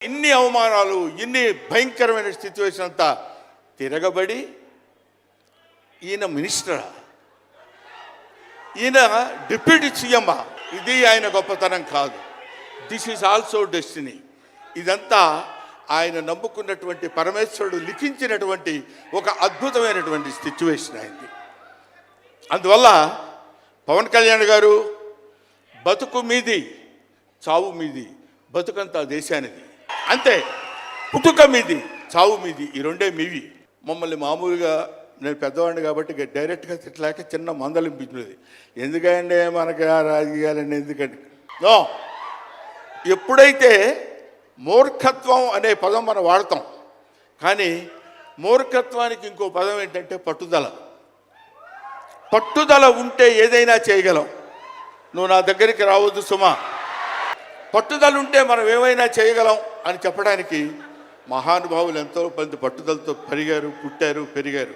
ఇన్ని అవమానాలు, ఇన్ని భయంకరమైన సిచ్యువేషన్ అంతా తిరగబడి ఈయన మినిస్టరా, ఈయన డిప్యూటీ సీఎం, ఇది ఆయన గొప్పతనం కాదు. This is also destiny. ఇదంతా ఆయన నమ్ముకున్నటువంటి పరమేశ్వరుడు లిఖించినటువంటి ఒక అద్భుతమైనటువంటి సిచ్యువేషన్ అయింది. అందువల్ల పవన్ కళ్యాణ్ గారు బతుకు మీది, చావు మీది, బతుకంతా దేశానిది, అంతే. పుట్టుక మీది, చావు మీది, ఈ రెండే మీవి. మమ్మల్ని మామూలుగా, నేను పెద్దవాడిని కాబట్టి డైరెక్ట్గా తిట్టలేక చిన్న మందలింపించినది. ఎందుకంటే మనకి ఆ రాజకీయాలన్నీ ఎందుకండి. నో, ఎప్పుడైతే మూర్ఖత్వం అనే పదం మనం వాడతాం, కానీ మూర్ఖత్వానికి ఇంకో పదం ఏంటంటే పట్టుదల. పట్టుదల ఉంటే ఏదైనా చేయగలం. నువ్వు నా దగ్గరికి రావద్దు సుమా, పట్టుదల ఉంటే మనం ఏమైనా చేయగలం అని చెప్పడానికి మహానుభావులు ఎంతో మంది పట్టుదలతో పెరిగారు, పుట్టారు, పెరిగారు.